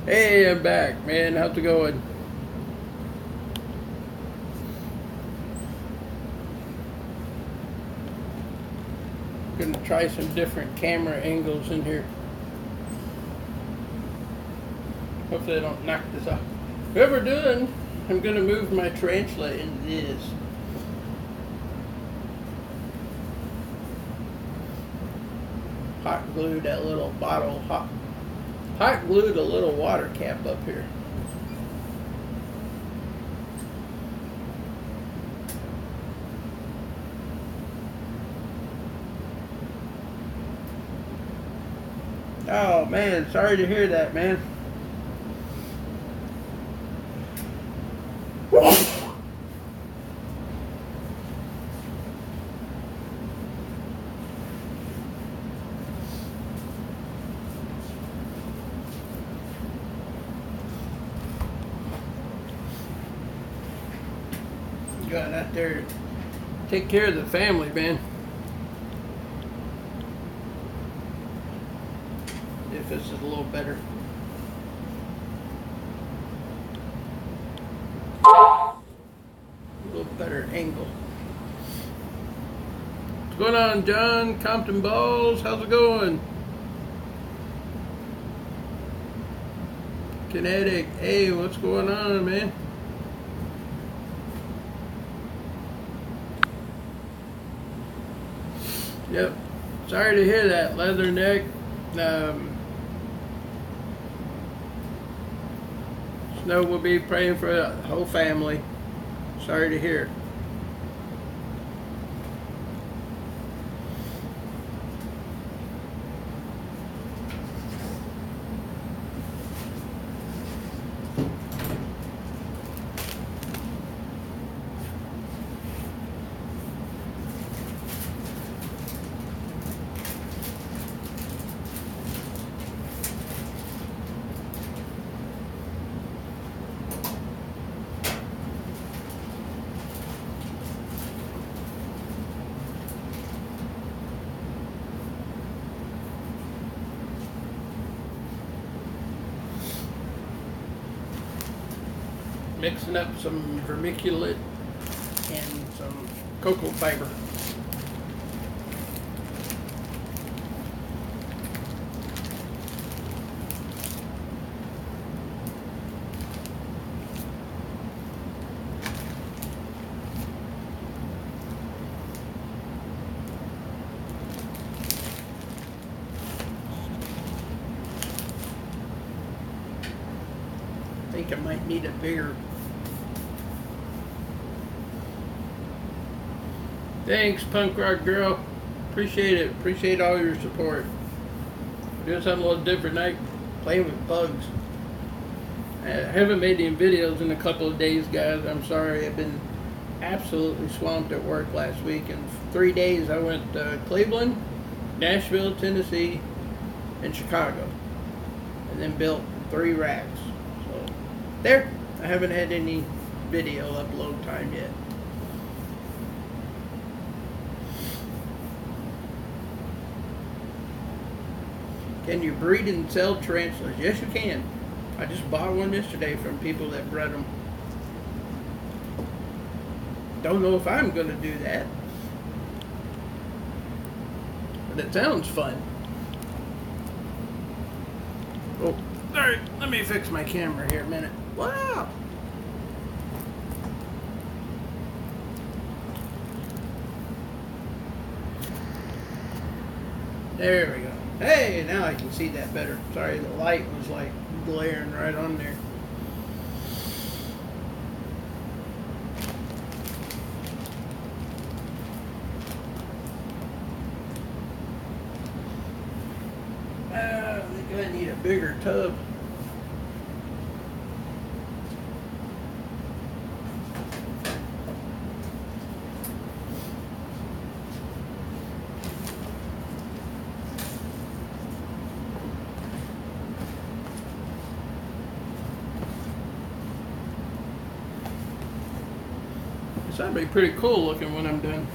Hey, I'm back, man. How's it going? Gonna try some different camera angles in here. Hopefully I don't knock this off. What we're doing, I'm gonna move my tarantula into this. Hot glued that little bottle, hot glued a little water cap up here. Oh man, sorry to hear that, man. Going out there to take care of the family, man. If this is a little better. A little better angle. What's going on, John? Compton Balls, how's it going? Kinetic, hey, what's going on, man? Yep, sorry to hear that, Leatherneck. Snow will be praying for the whole family. Sorry to hear. Mixing up some vermiculite and some cocoa fiber. I think I might need a bigger. Thanks, Punk Rock Girl. Appreciate it. Appreciate all your support. Doing something a little different tonight. Playing with bugs. I haven't made any videos in a couple of days, guys. I'm sorry. I've been absolutely swamped at work last week. In 3 days, I went to Cleveland, Nashville, Tennessee, and Chicago. And then built 3 racks. So, there. I haven't had any video upload time yet. Can you breed and sell tarantulas? Yes, you can. I just bought one yesterday from people that bred them. Don't know if I'm going to do that. But it sounds fun. Oh, alright. Let me fix my camera here a minute. Wow! There we go. Hey, now I can see that better. Sorry, the light was like glaring right on there. I think I need a bigger tub. So that'd be pretty cool looking when I'm done.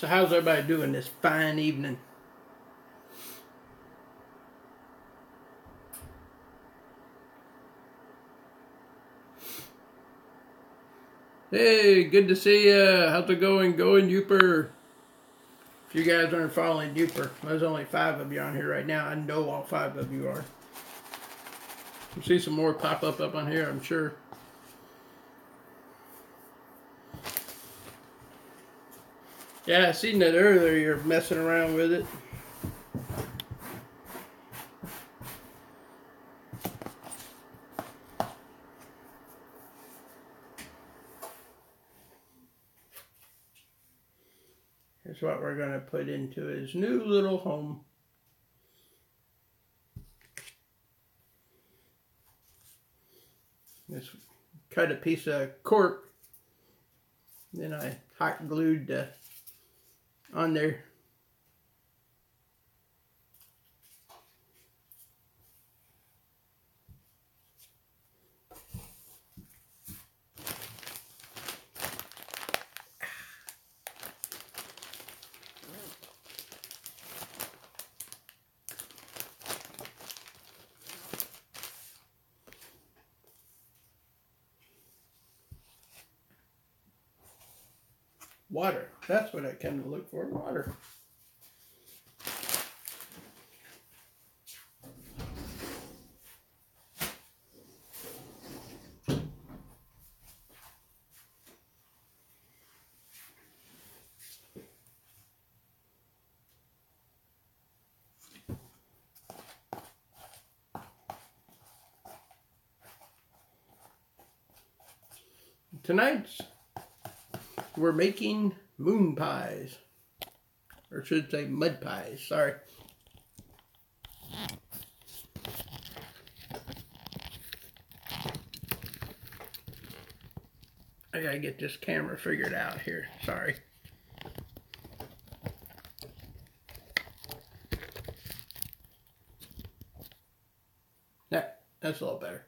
So how's everybody doing this fine evening? Hey, good to see ya. How's it going? Going, Youper? If you guys aren't following Youper, there's only 5 of you on here right now. I know all 5 of you are. You'll see some more pop up on here, I'm sure. Yeah, I seen that earlier. You're messing around with it. Here's what we're going to put into his new little home. Just cut a piece of cork. Then I hot glued on there. Water. That's what I came to look for. Water. Tonight, we're making moon pies. Or I should say mud pies. Sorry. I gotta get this camera figured out here. Sorry. Yeah, that's a little better.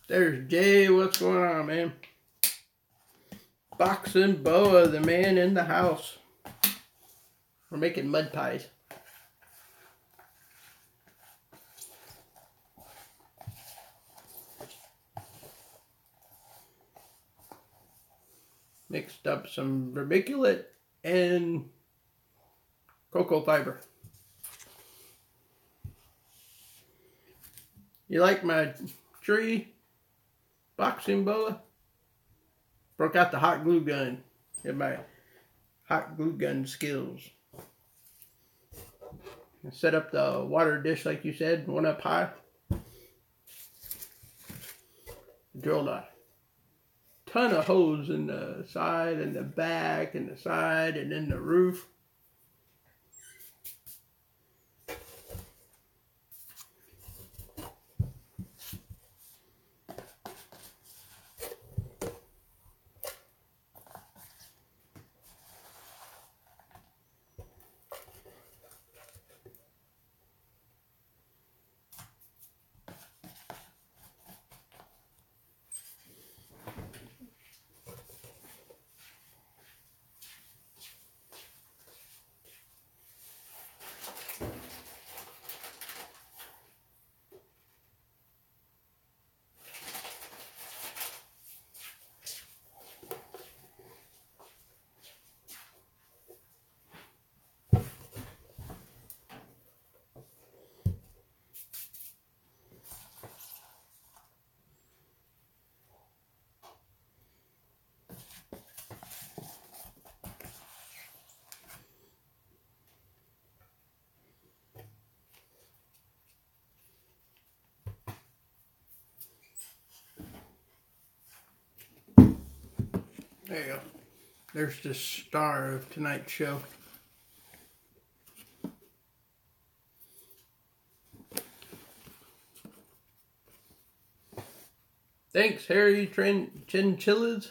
There's Jay. What's going on, man? Boxing Boa, the man in the house. We're making mud pies. Mixed up some vermiculite and cocoa fiber. You like my tree, Boxing Boa? Broke out the hot glue gun. Get my hot glue gun skills. Set up the water dish like you said, one up high. Drilled a ton of holes in the side and the back and the side and in the roof. There you go. There's the star of tonight's show. Thanks, Harry Chinchillas.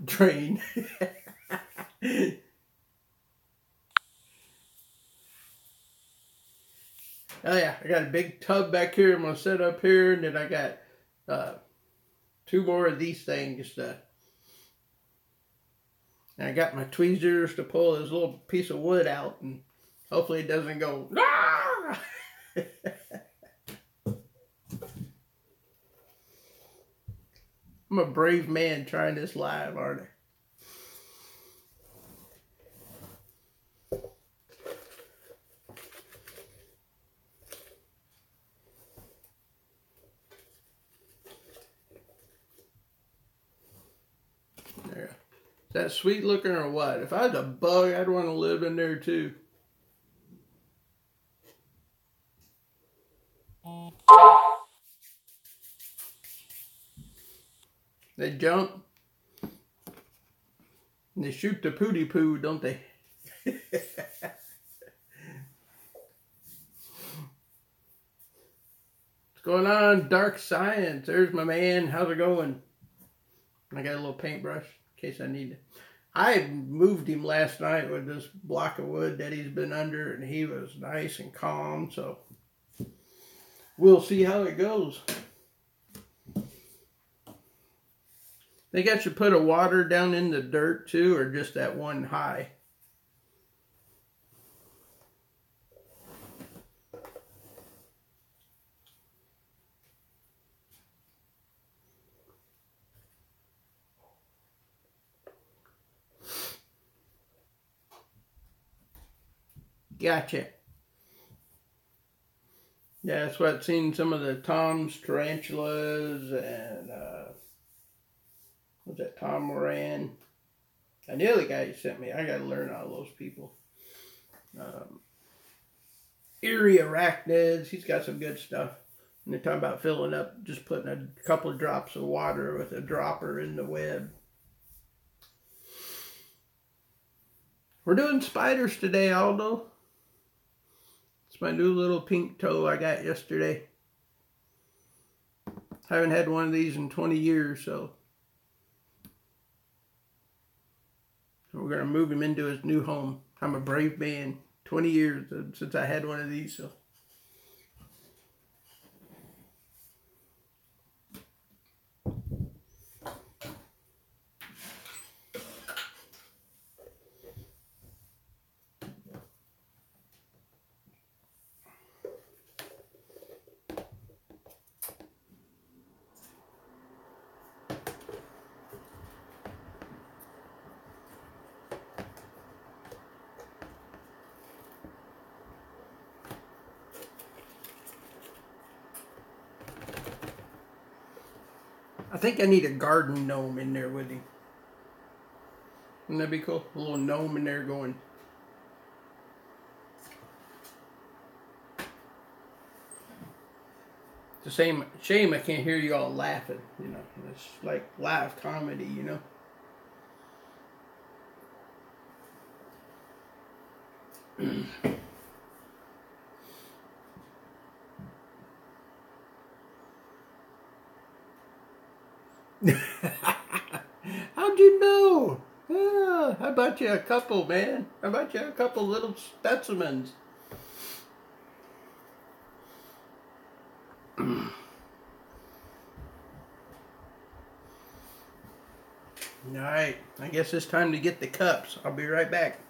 drain. Oh yeah, I got a big tub back here I'm going to set up here, and then I got two more of these things. And I got my tweezers to pull this little piece of wood out, and hopefully it doesn't go. Ah! I'm a brave man trying this live, aren't I? There. Is that sweet looking or what? If I was a bug, I'd want to live in there too. They jump. And they shoot the pooty poo, don't they? What's going on, Dark Science? There's my man. How's it going? I got a little paintbrush in case I need it. I moved him last night with this block of wood that he's been under, and he was nice and calm, so we'll see how it goes. Think I should put a water down in the dirt too, or just that one high? Gotcha. Yeah, that's what I've seen some of the Tom's tarantulas and what's that, Tom Moran? And the other guy you sent me, I got to learn all those people. Eerie arachnids, he's got some good stuff. And they're talking about filling up, just putting a couple of drops of water with a dropper in the web. We're doing spiders today, Aldo. It's my new little pink toe I got yesterday. Haven't had one of these in 20 years, so we're going to move him into his new home. I'm a brave man. 20 years since I had one of these, so. I think I need a garden gnome in there with him. Wouldn't that be cool? A little gnome in there going. It's the same shame I can't hear you all laughing, you know. It's like live comedy, you know. How'd you know? Ah, how about you a couple, man? How about you a couple little specimens? Alright, I guess it's time to get the cups. I'll be right back.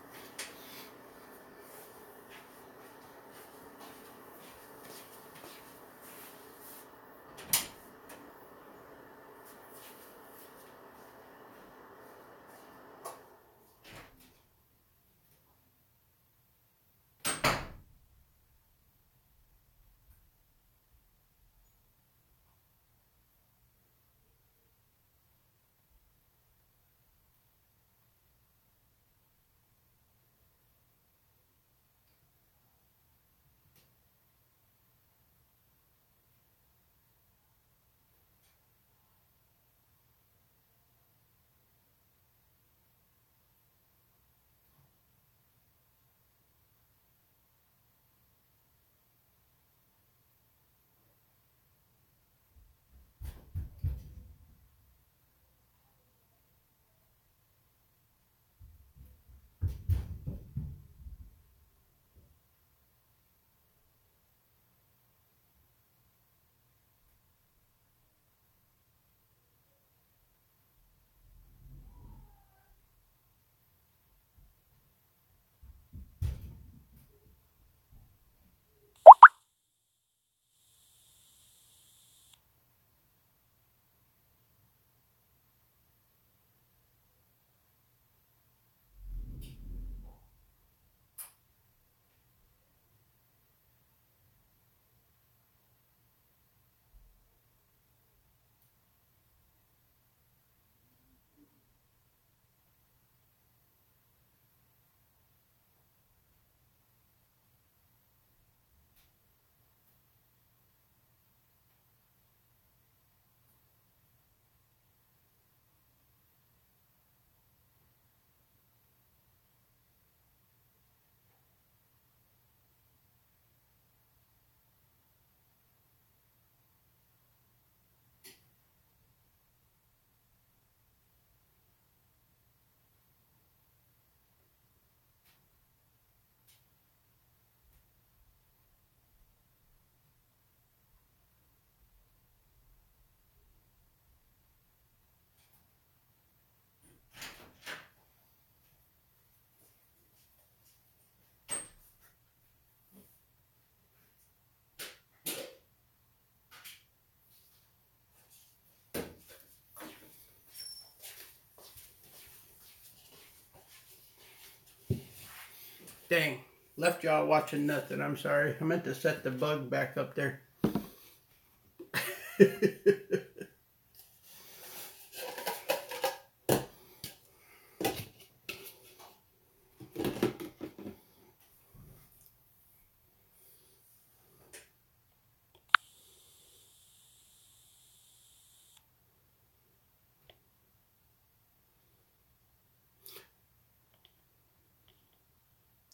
Dang, left y'all watching nothing. I'm sorry. I meant to set the bug back up there.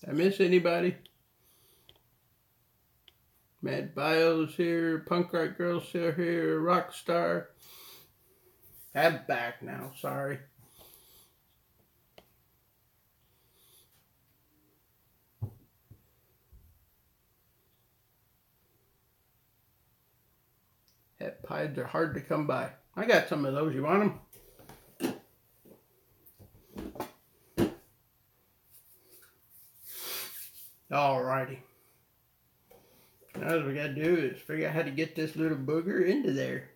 Did I miss anybody? Mad Bio's here, Punk Rock Girl's still here, Rockstar. I'm back now, sorry. Hat pies are hard to come by. I got some of those. You want them? Alrighty. Now what we gotta do is figure out how to get this little booger into there.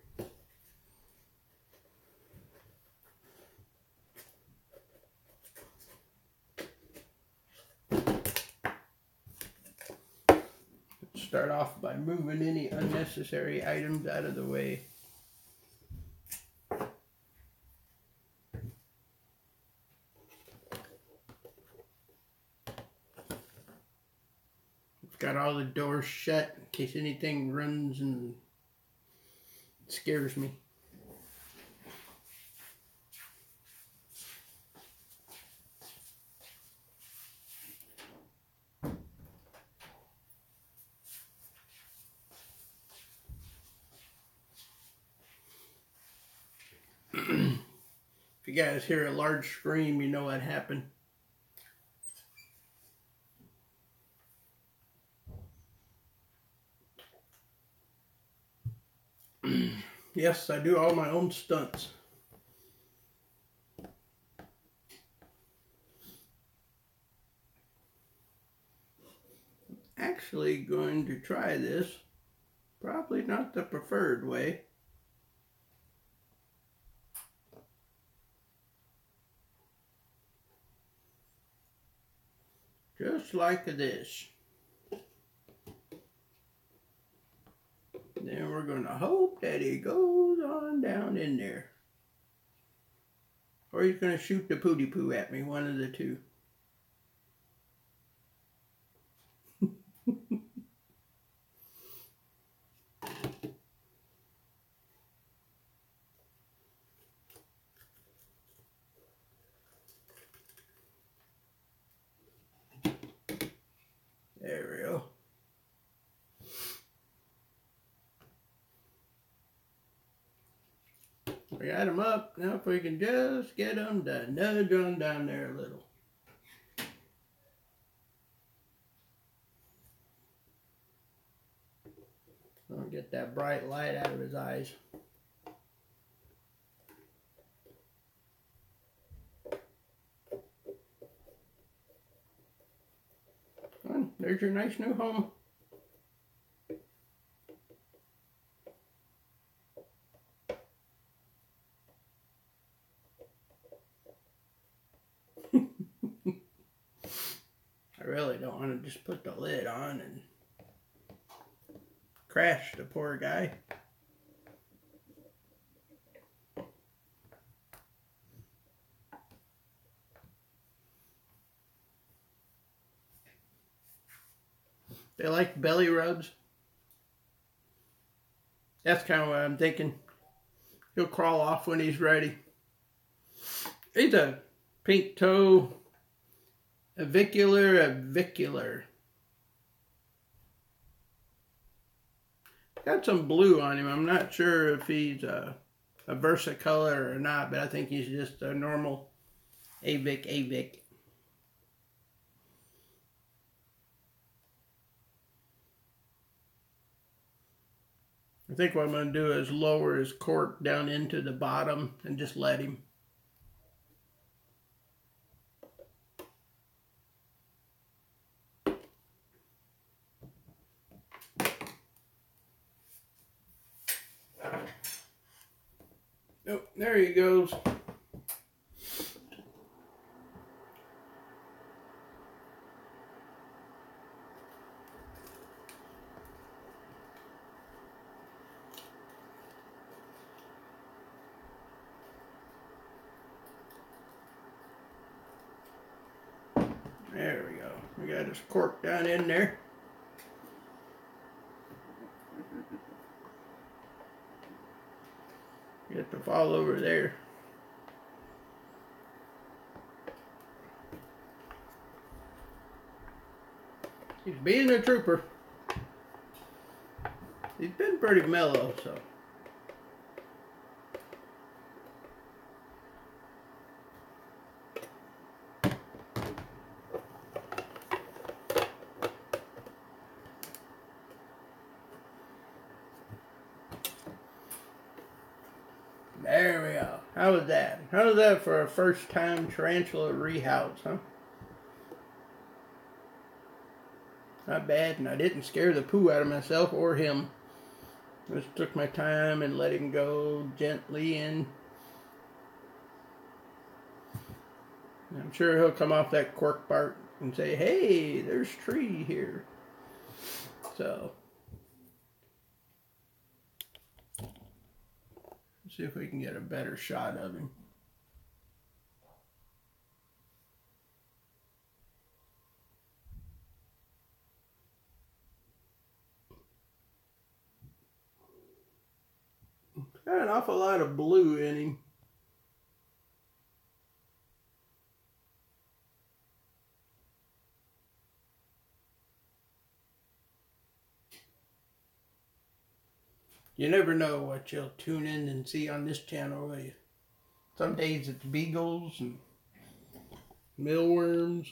Let's start off by moving any unnecessary items out of the way. Got all the doors shut in case anything runs and scares me. If you guys hear a large scream, you know what happened. Yes, I do all my own stunts. Actually going to try this. Probably not the preferred way. Just like this. Then we're going to hope that it goes on down in there. Or he's going to shoot the pooty poo at me, one of the two. There we go. We got them up. Now if we can just get them to nudge on down there a little. Gonna get that bright light out of his eyes. Well, there's your nice new home. I really don't want to just put the lid on and crash the poor guy. They like belly rubs. That's kind of what I'm thinking. He'll crawl off when he's ready. He's a pink toe avicular. Got some blue on him. I'm not sure if he's a versicolor or not, but I think he's just a normal avic. I think what I'm going to do is lower his cork down into the bottom and just let him. Oh, there he goes. There we go. We got this cork down in there. Get to fall over there. He's being a trooper. He's been pretty mellow, so. There we go. How was that? How was that for a first time tarantula rehouse, huh? Not bad, and I didn't scare the poo out of myself or him. I just took my time and let him go gently in. I'm sure he'll come off that cork part and say, hey, there's tree here. So, let's see if we can get a better shot of him. Got an awful lot of blue in him. You never know what you'll tune in and see on this channel, will you? Some days it's beagles and mealworms.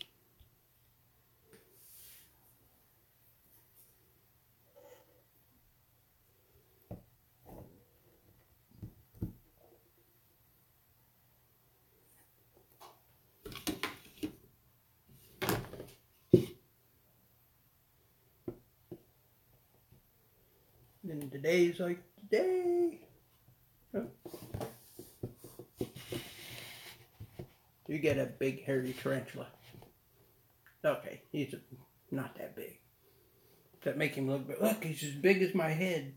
And today's like today. Oh. You get a big hairy tarantula. Okay, he's not that big. That make him look big. Look, he's as big as my head.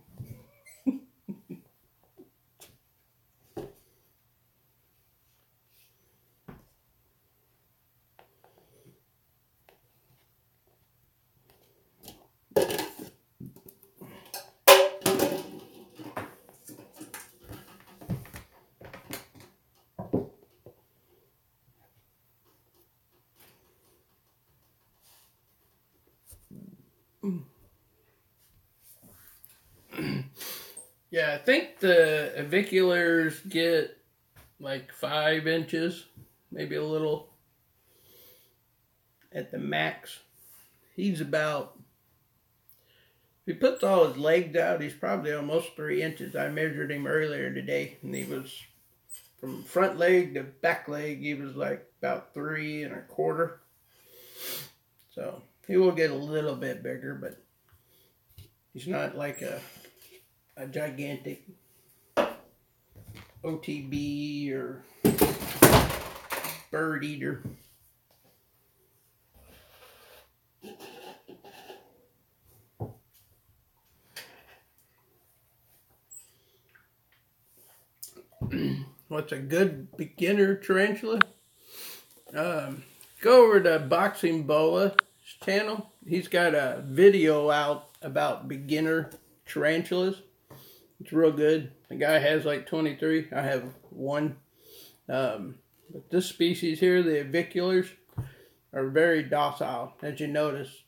Yeah, I think the aviculars get like 5 inches, maybe a little at the max. He's about, if he puts all his legs out, he's probably almost 3 inches. I measured him earlier today, and he was, from front leg to back leg, he was like about 3 1/4. So he will get a little bit bigger, but he's not like a gigantic OTB or bird eater. What's a good beginner tarantula? Go over to Boxing Boa's channel. He's got a video out about beginner tarantulas. It's real good. The guy has like 23. I have 1. But this species here, the aviculars, are very docile. As you notice,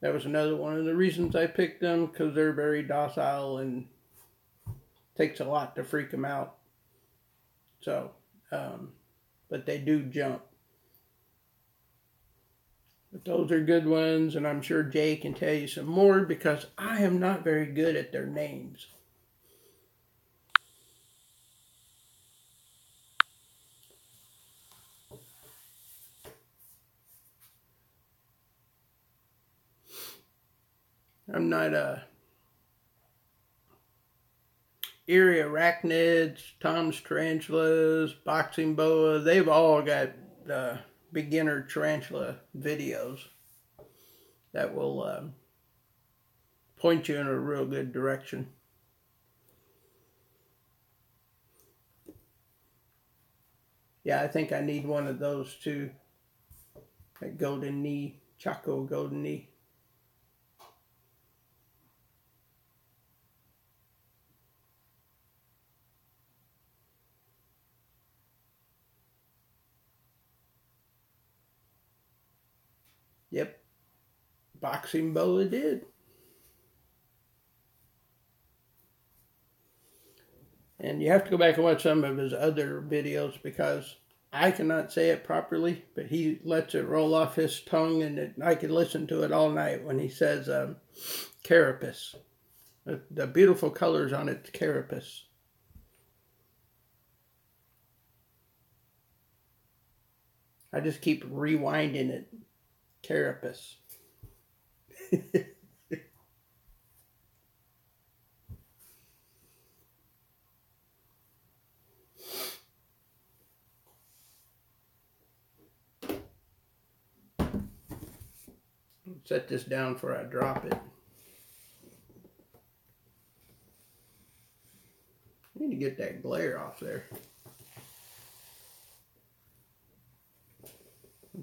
that was another one of the reasons I picked them, because they're very docile and takes a lot to freak them out. So, but they do jump. But those are good ones, and I'm sure Jay can tell you some more, because I am not very good at their names. I'm not Erie arachnids, Tom's tarantulas, Boxing Boa. They've all got beginner tarantula videos that will point you in a real good direction. Yeah, I think I need one of those too. That golden knee, Chaco golden knee. Yep, boxing Boa did. And you have to go back and watch some of his other videos because I cannot say it properly, but he lets it roll off his tongue, and I could listen to it all night when he says carapace. The beautiful colors on its carapace. I just keep rewinding it. Carapace. Set this down before I drop it. I need to get that glare off there.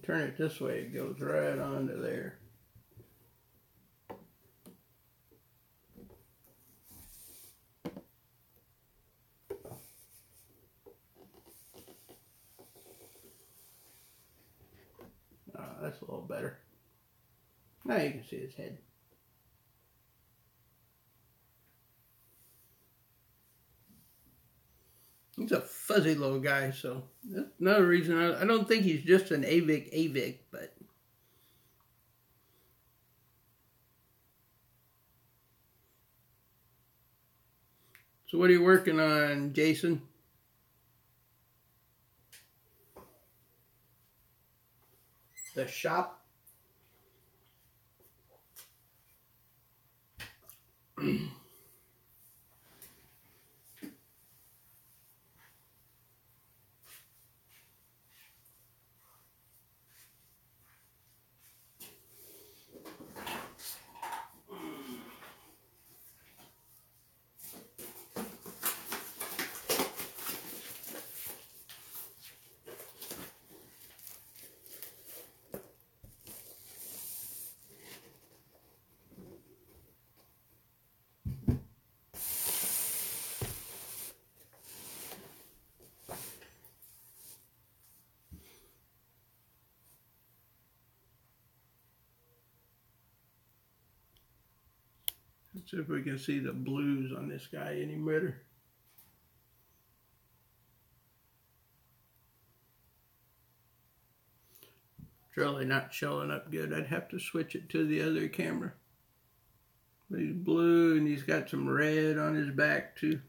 Turn it this way, it goes right onto there. That's a little better. Now you can see his head. He's a fuzzy little guy, so that's another reason I don't think he's just an AVIC, but so what are you working on, Jason? The shop? Let's see if we can see the blues on this guy any better. It's really not showing up good. I'd have to switch it to the other camera. But he's blue and he's got some red on his back too.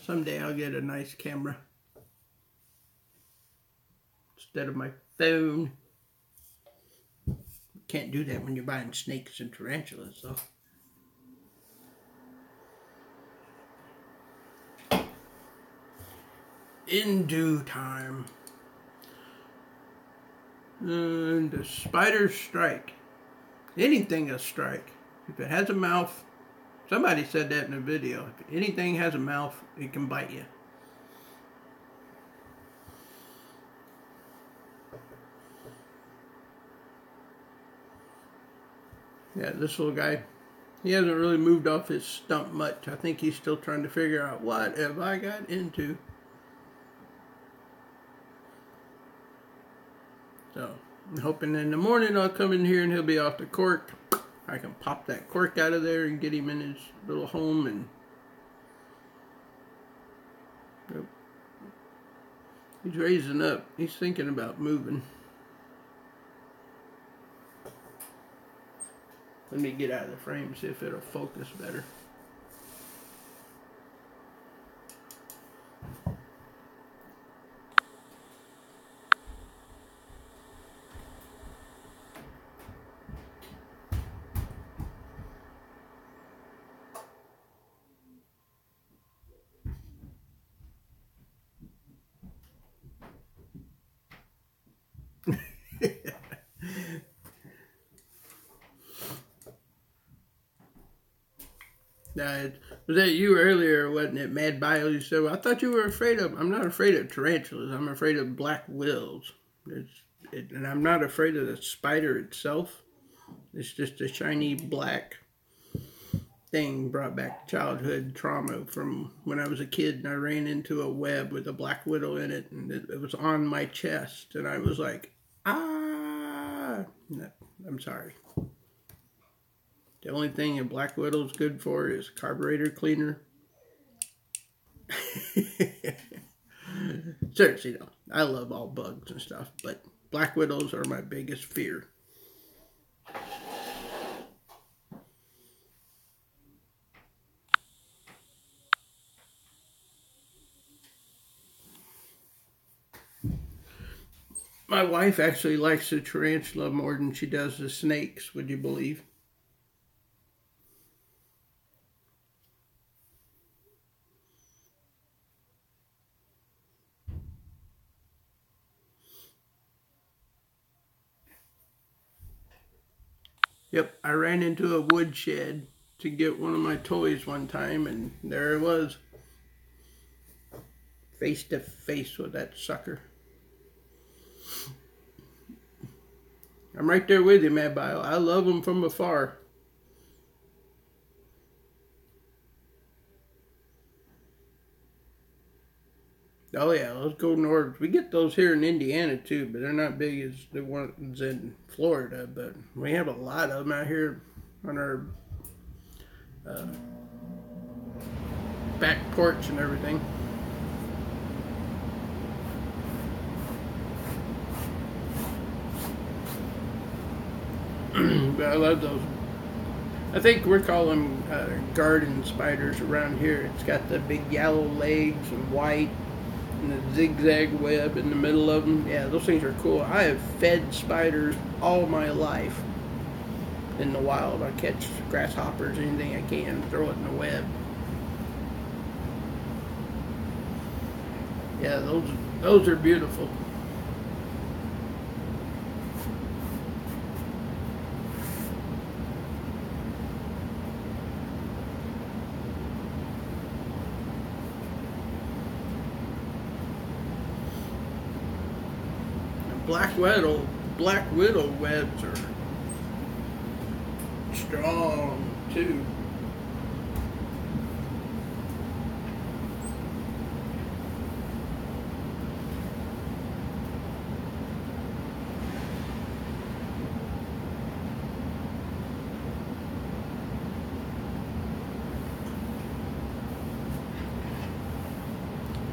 Someday I'll get a nice camera instead of my phone. Can't do that when you're buying snakes and tarantulas, though. In due time. And the spiders strike. Anything a strike. If it has a mouth, somebody said that in a video. If anything has a mouth, it can bite you. Yeah, this little guy, he hasn't really moved off his stump much. I think he's still trying to figure out, what have I got into? So, I'm hoping in the morning I'll come in here and he'll be off the cork. I can pop that cork out of there and get him in his little home. And yep. He's raising up. He's thinking about moving. Let me get out of the frame, see if it'll focus better. Was that you earlier, wasn't it, Mad Bio? You said, well, I thought you were afraid of... I'm not afraid of tarantulas. I'm afraid of black widows. And I'm not afraid of the spider itself. It's just a shiny black thing brought back childhood trauma from when I was a kid and I ran into a web with a black widow in it, and it was on my chest, and I was like, ah! No, I'm sorry. The only thing a black widow's good for is carburetor cleaner. Seriously though, I love all bugs and stuff, but black widows are my biggest fear. My wife actually likes the tarantula more than she does the snakes, would you believe? Yep, I ran into a woodshed to get one of my toys one time, and there it was. Face to face with that sucker. I'm right there with you, Mad Bio. I love them from afar. Oh yeah, those golden orbs. We get those here in Indiana too, but they're not big as the ones in Florida. But we have a lot of them out here on our back porch and everything. But I love those. I think we're calling them garden spiders around here. It's got the big yellow legs and white, and the zigzag web in the middle of them. Yeah, those things are cool. I have fed spiders all my life in the wild. I catch grasshoppers, anything I can, throw it in the web. Yeah, those are beautiful. Black widow webs are strong too.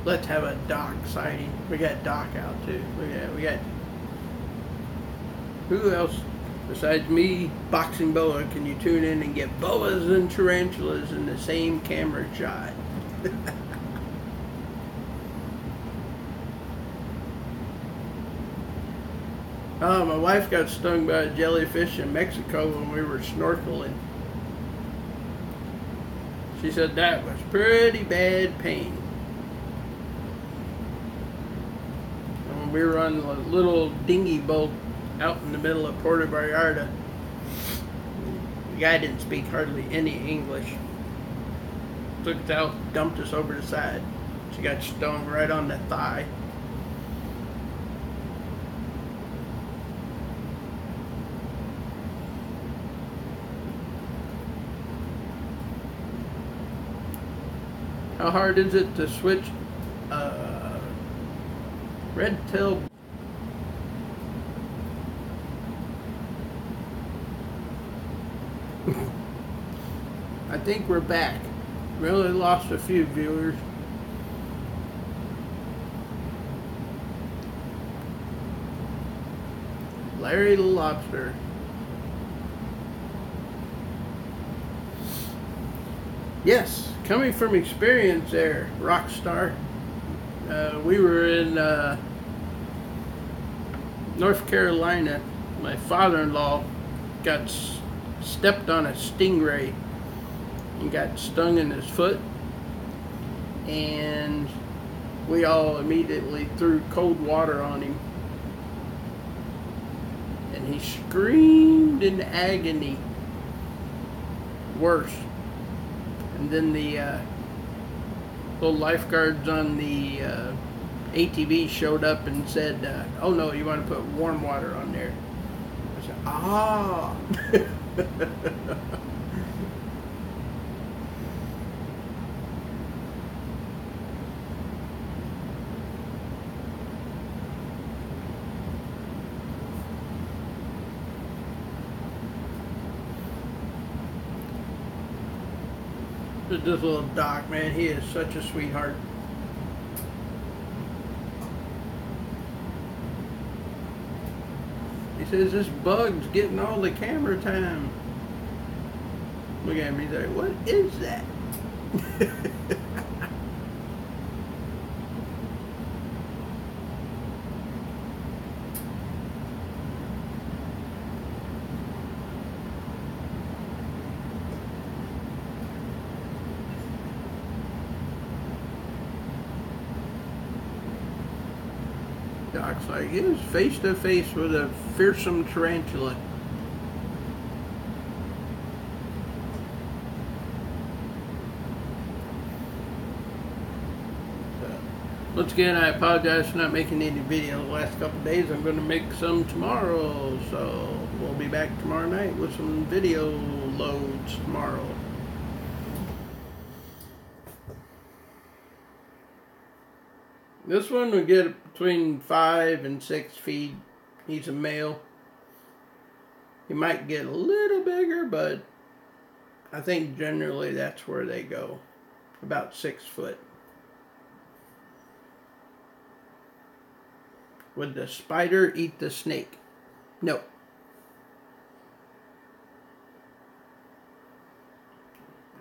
Let's have a Doc sighting. We got Doc out too. We got. Who else besides me, Boxing Boa, can you tune in and get boas and tarantulas in the same camera shot? Oh, my wife got stung by a jellyfish in Mexico when we were snorkeling. She said that was pretty bad pain. And when we were on a little dinghy boat out in the middle of Puerto Vallarta, the guy didn't speak hardly any English. Took us out, dumped us over the side. She got stung right on the thigh. How hard is it to switch red tail? I think we're back. We only lost a few viewers. Larry the Lobster. Yes, coming from experience there, rock star. We were in North Carolina. My father-in-law got stepped on a stingray and got stung in his foot, and we all immediately threw cold water on him, and he screamed in agony. Worse. And then the little lifeguards on the ATV showed up and said, oh no, you want to put warm water on there. I said, ah. This little Doc, man, he is such a sweetheart. He says, this bug's getting all the camera time. Look at me, he's like, what is that? Doc's like, he was face to face with a fearsome tarantula. Once again, I apologize for not making any video the last couple of days. I'm going to make some tomorrow, so we'll be back tomorrow night with some video loads tomorrow. This one will get between 5 and 6 feet. He's a male. He might get a little bigger, but I think generally that's where they go. About 6 foot. Would the spider eat the snake? No.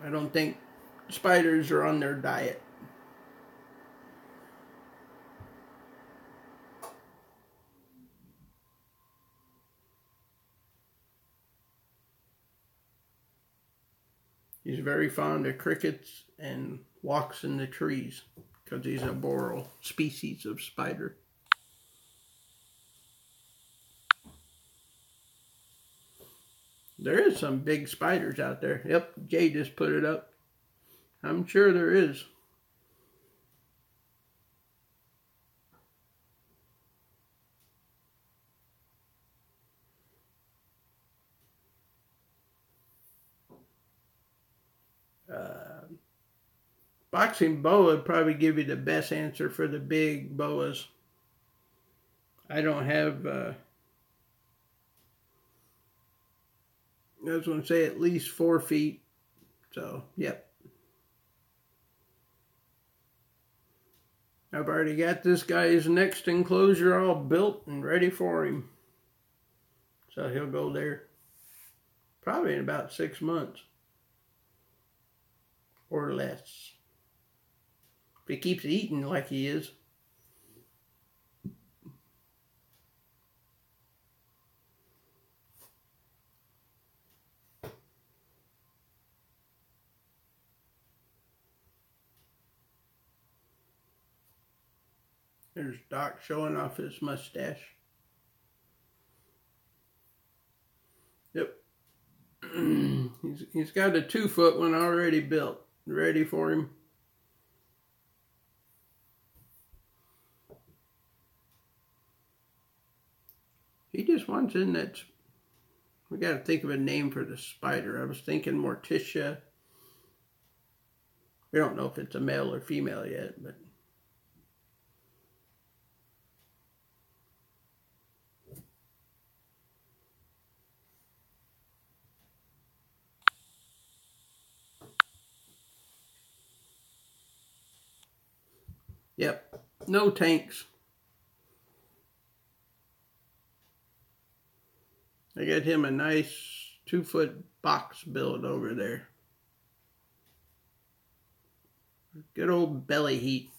I don't think spiders are on their diet. He's very fond of crickets and walks in the trees because he's a boreal species of spider. There is some big spiders out there. Yep, Jay just put it up. I'm sure there is. Boxing boa would probably give you the best answer for the big boas. I don't have, I was going to say at least 4 feet. So, yep. I've already got this guy's next enclosure all built and ready for him. So he'll go there probably in about 6 months or less. If he keeps eating like he is. There's Doc showing off his mustache. Yep. he's got a 2 foot one already built, ready for him. He just wants in that. We got to think of a name for the spider. I was thinking Morticia. We don't know if it's a male or female yet, but. Yep, no tanks. I got him a nice 2 foot box built over there. Good old belly heat.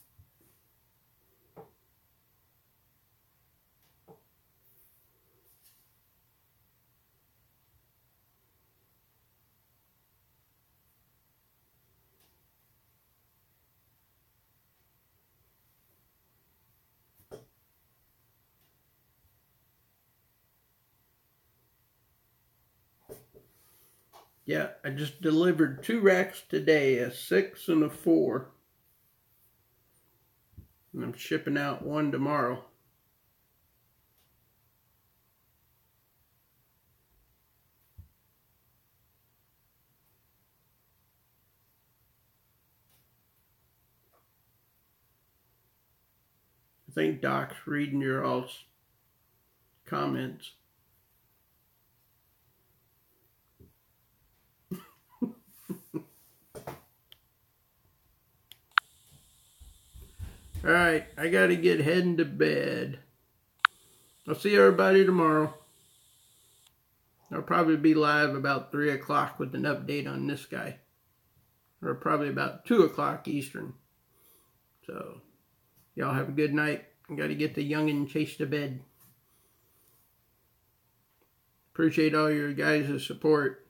Yeah, I just delivered 2 racks today, a 6 and a 4. And I'm shipping out 1 tomorrow. I think Doc's reading your all's comments. Alright, I gotta get heading to bed. I'll see everybody tomorrow. I'll probably be live about 3 o'clock with an update on this guy. Or probably about 2 o'clock Eastern. So, y'all have a good night. I gotta get the youngin' chased to bed. Appreciate all your guys' support.